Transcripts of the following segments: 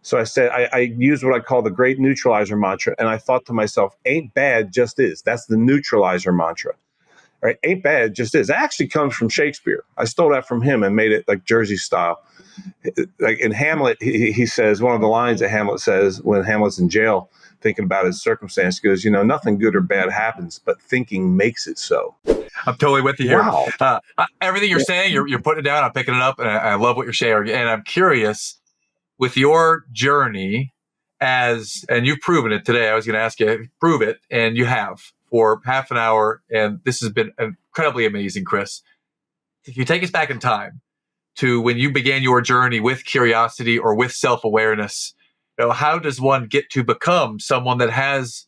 So I said, I used what I call the great neutralizer mantra. And I thought to myself, ain't bad, just is. That's the neutralizer mantra. Right? Ain't bad, just is. It actually comes from Shakespeare. I stole that from him and made it like Jersey style. Like in Hamlet, he says, one of the lines that Hamlet says when Hamlet's in jail, thinking about his circumstance, goes, nothing good or bad happens, but thinking makes it so. I'm totally with you here. Wow. Everything you're saying, you're putting it down. I'm picking it up, and I love what you're sharing. And I'm curious with your journey and you've proven it today. I was going to ask you, prove it, and you have for half an hour. And this has been incredibly amazing, Chris. If you take us back in time to when you began your journey with curiosity or with self-awareness, how does one get to become someone that has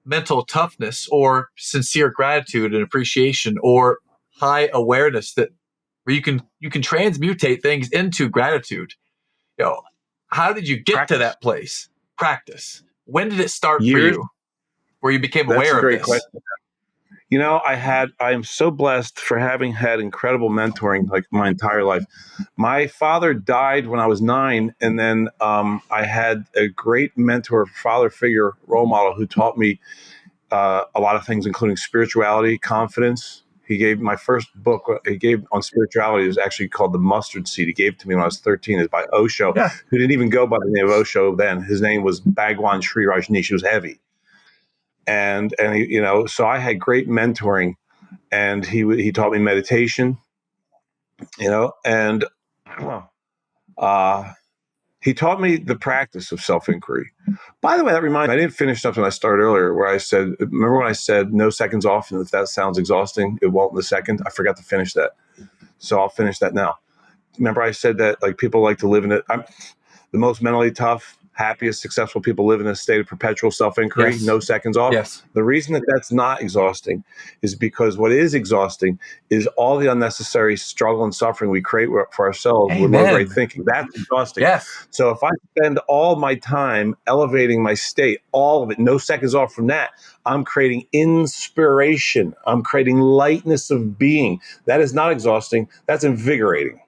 mental toughness or sincere gratitude and appreciation or high awareness where you can transmutate things into gratitude? How did you get to that place? Practice. When did it start for you where you became aware of this? That's a great question. I am so blessed for having had incredible mentoring like my entire life. My father died when I was 9, and then I had a great mentor, father figure, role model who taught me a lot of things, including spirituality, confidence. He gave my first book he gave on spirituality. It was actually called The Mustard Seed. He gave it to me when I was 13. It's by Osho, who didn't even go by the name of Osho then. His name was Bhagwan Sri Rajneesh. He was heavy. And he, so I had great mentoring, and he taught me meditation, and he taught me the practice of self-inquiry. By the way, that reminds me, I didn't finish something I started earlier where I said, remember when I said no seconds off, and if that sounds exhausting, it won't in a second? I forgot to finish that. So I'll finish that now. Remember I said that like people like to live in it. I'm the most mentally tough, happiest, successful people live in a state of perpetual self-inquiry, no seconds off. Yes. The reason that that's not exhausting is because what is exhausting is all the unnecessary struggle and suffering we create for ourselves with low grade thinking. That's exhausting. Yes. So if I spend all my time elevating my state, all of it, no seconds off from that, I'm creating inspiration. I'm creating lightness of being. That is not exhausting. That's invigorating.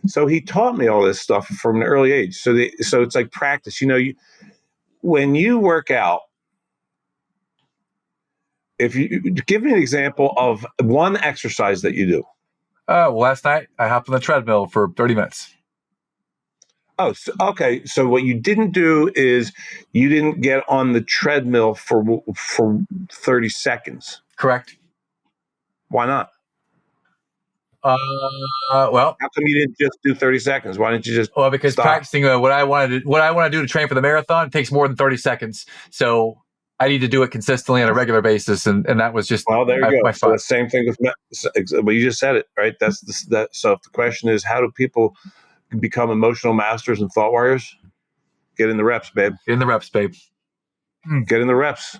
So he taught me all this stuff from an early age. So it's like practice. When you work out, if you give me an example of one exercise that you do. Last night I hopped on the treadmill for 30 minutes. Oh, okay. So what you didn't do is you didn't get on the treadmill for 30 seconds. Correct. Why not? Well, how come you didn't just do 30 seconds? Why didn't you just because stop? Practicing what I want to do to train for the marathon takes more than 30 seconds. So I need to do it consistently on a regular basis, and that was just there you go. So the same thing with well, you just said it, right? So if the question is how do people become emotional masters and thought warriors? Get in the reps, babe. Get in the reps, babe. Get in the reps.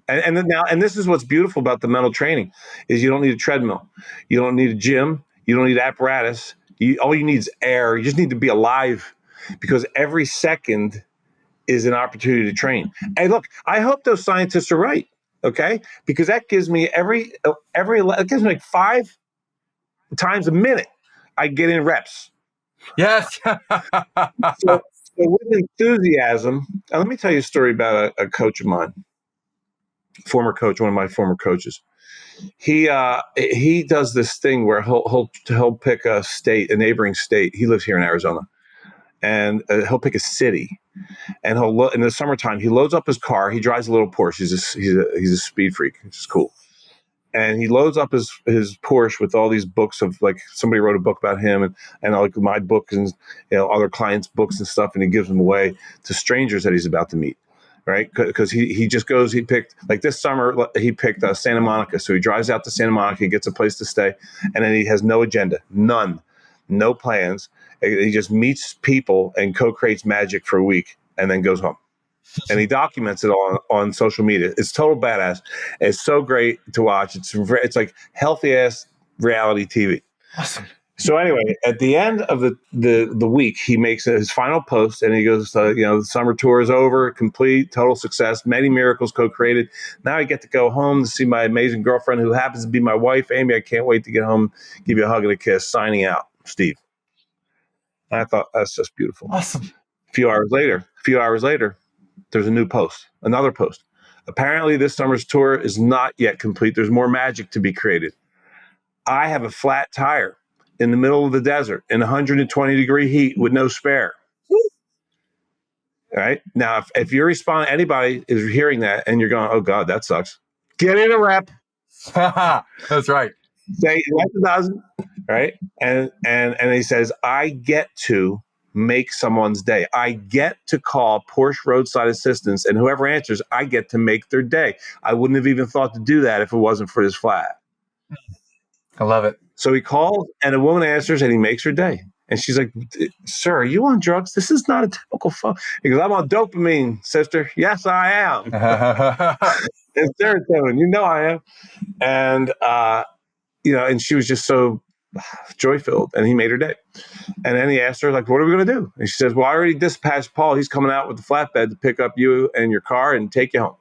And this is what's beautiful about the mental training is you don't need a treadmill. You don't need a gym. You don't need apparatus. All you need is air. You just need to be alive because every second is an opportunity to train. And look, I hope those scientists are right, okay? Because that gives me it gives me like 5 times a minute I get in reps. Yes. so with enthusiasm, let me tell you a story about a coach of mine. Former coach, one of my former coaches. He does this thing where he'll pick a neighboring state. He lives here in Arizona, and he'll pick a city, and in the summertime he loads up his car. He drives a little Porsche. He's a speed freak, which is cool. And he loads up his Porsche with all these books of like somebody wrote a book about him and like my book and other clients' books and stuff, and he gives them away to strangers that he's about to meet. Right, because he just goes. He picked like this summer. He picked Santa Monica, so he drives out to Santa Monica, he gets a place to stay, and then he has no agenda, no plans. He just meets people and co-creates magic for a week, and then goes home. And he documents it on social media. It's total badass. It's so great to watch. It's like healthy ass reality TV. Awesome. So anyway, at the end of the week, he makes his final post, and he goes, the summer tour is over, complete, total success, many miracles co-created. Now I get to go home to see my amazing girlfriend, who happens to be my wife, Amy. I can't wait to get home, give you a hug and a kiss. Signing out, Steve. And I thought, that's just beautiful. Awesome. A few hours later, there's a new post, another post. Apparently, this summer's tour is not yet complete. There's more magic to be created. I have a flat tire in the middle of the desert in 120-degree heat with no spare. All right. Now, if you're responding, anybody is hearing that and you're going, oh, God, that sucks. Get in a rep. That's right. Say yes, it doesn't. Right. And he says, I get to make someone's day. I get to call Porsche roadside assistance, and whoever answers, I get to make their day. I wouldn't have even thought to do that if it wasn't for this flat. I love it. So he calls, and a woman answers, and he makes her day. And she's like, sir, are you on drugs? This is not a typical phone. He goes, I'm on dopamine, sister. Yes, I am. It's serotonin. You know I am. And, and she was just so joy-filled, and he made her day. And then he asked her, like, what are we going to do? And she says, well, I already dispatched Paul. He's coming out with the flatbed to pick up you and your car and take you home.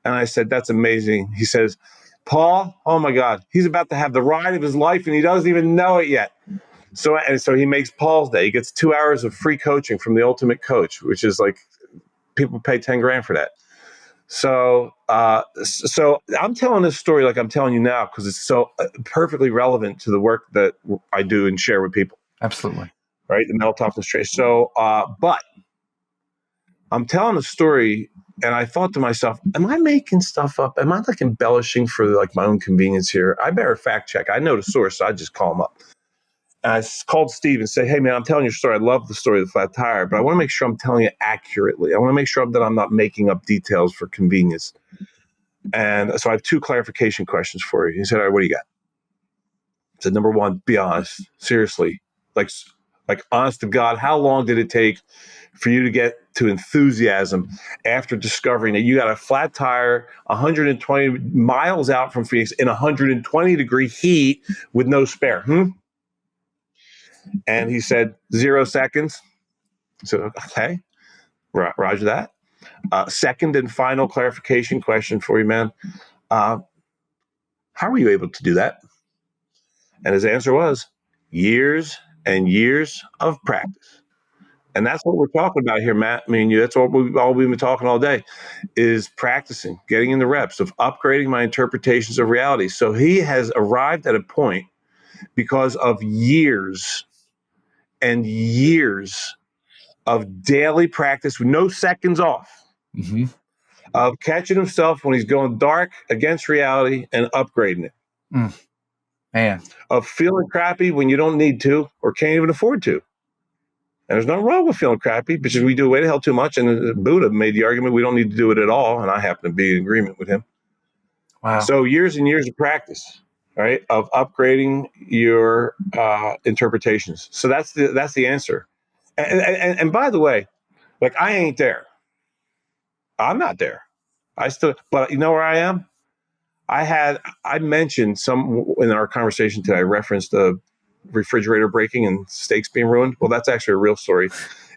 And I said, that's amazing. He says, Paul, oh, my God, he's about to have the ride of his life, and he doesn't even know it yet. So he makes Paul's day. He gets 2 hours of free coaching from the ultimate coach, which is like people pay $10,000 for that. So I'm telling this story like I'm telling you now because it's so perfectly relevant to the work that I do and share with people. Absolutely. Right? The mental toughness trace. So, but I'm telling a story, and I thought to myself, am I making stuff up? Am I like embellishing for like my own convenience here? I better fact check. I know the source, so I just call him up. And I called Steve and said, hey, man, I'm telling your story. I love the story of the flat tire, but I want to make sure I'm telling it accurately. I want to make sure that I'm not making up details for convenience. And so I have 2 clarification questions for you. He said, all right, what do you got? I said, number 1, be honest. Seriously. Like honest to God, how long did it take for you to get to enthusiasm after discovering that you got a flat tire 120 miles out from Phoenix in 120-degree heat with no spare? And he said, 0 seconds. I said, okay, roger that. Second and final clarification question for you, man. How were you able to do that? And his answer was years and years of practice. And that's what we're talking about here, Matt. I mean, that's what we've been talking all day is practicing, getting in the reps of upgrading my interpretations of reality. So he has arrived at a point because of years and years of daily practice with no seconds off, of catching himself when he's going dark against reality and upgrading it. Man. Of feeling crappy when you don't need to or can't even afford to. And there's nothing wrong with feeling crappy because we do it way to hell too much. And Buddha made the argument we don't need to do it at all. And I happen to be in agreement with him. Wow. So years and years of practice, right, of upgrading your interpretations. So that's the answer. And by the way, like I ain't there. I'm not there. But you know where I am? I mentioned some in our conversation today. I referenced the refrigerator breaking and steaks being ruined. Well, that's actually a real story.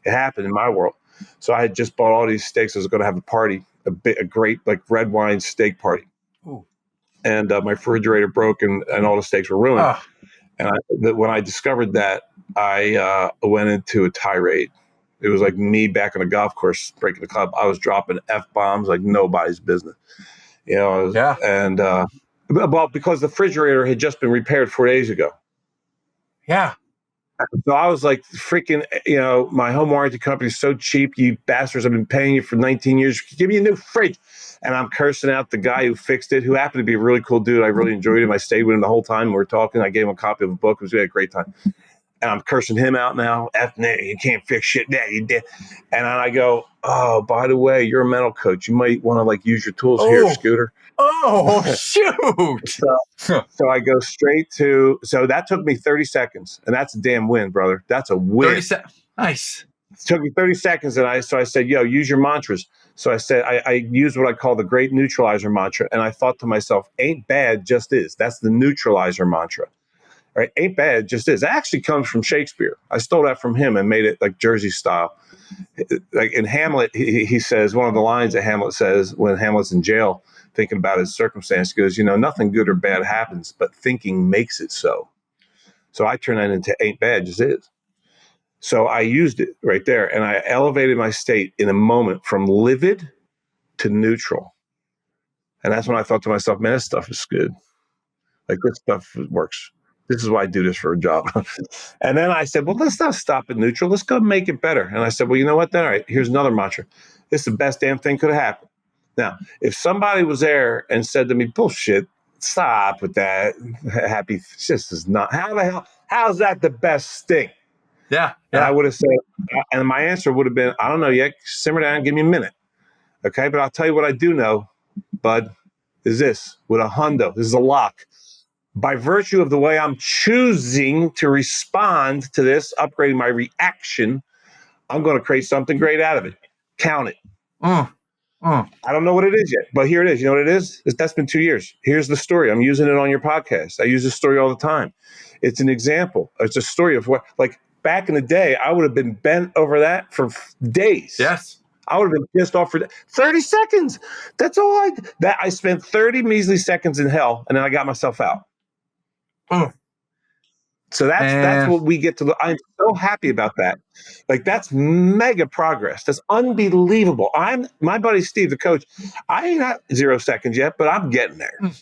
It happened in my world. So I had just bought all these steaks. I was going to have a party, a great like red wine steak party. Ooh. And my refrigerator broke and all the steaks were ruined. Oh. And when I discovered that, I went into a tirade. It was like me back on a golf course breaking the club. I was dropping F-bombs like nobody's business. Yeah. And because the refrigerator had just been repaired 4 days ago. Yeah. So I was like, freaking, my home warranty company is so cheap. You bastards, I've been paying you for 19 years. Give me a new fridge. And I'm cursing out the guy who fixed it, who happened to be a really cool dude. I really enjoyed him. I stayed with him the whole time. We were talking. I gave him a copy of a book. We had a great time. And I'm cursing him out now. You can't fix shit. Yeah, you did. And I go, oh, by the way, you're a mental coach. You might want to use your tools here, Scooter. Oh, shoot. So I go straight to, so that took me 30 seconds. And that's a damn win, brother. That's a win. Nice. It took me 30 seconds. And I said, use your mantras. So I said, I used what I call the great neutralizer mantra. And I thought to myself, ain't bad, just is. That's the neutralizer mantra. Right? Ain't bad, just is. It actually comes from Shakespeare. I stole that from him and made it like Jersey style. Like in Hamlet, he says, one of the lines that Hamlet says when Hamlet's in jail, thinking about his circumstance, goes, nothing good or bad happens, but thinking makes it so. So I turn that into ain't bad, just is. So I used it right there, and I elevated my state in a moment from livid to neutral. And that's when I thought to myself, man, this stuff is good. Like, this stuff works. This is why I do this for a job. And then I said, well, let's not stop at neutral. Let's go make it better. And I said, well, you know what? Then, all right, here's another mantra. This is the best damn thing could have happened. Now, if somebody was there and said to me, bullshit, stop with that. Happy, this is not, how the hell, how's that the best thing? Yeah. And I would have said, and my answer would have been, I don't know yet. Simmer down, give me a minute. Okay. But I'll tell you what I do know, bud, is this with a hundo. This is a lock. By virtue of the way I'm choosing to respond to this, upgrading my reaction, I'm going to create something great out of it. Count it. I don't know what it is yet, but here it is. You know what it is? That's been 2 years. Here's the story. I'm using it on your podcast. I use this story all the time. It's an example. It's a story of what, like back in the day, I would have been bent over that for days. Yes. I would have been pissed off for 30 seconds. That's all I spent 30 measly seconds in hell, and then I got myself out. So that's what we get to look. I'm so happy about that. Like, that's mega progress. That's unbelievable. My buddy Steve, the coach, I ain't got 0 seconds yet, but I'm getting there.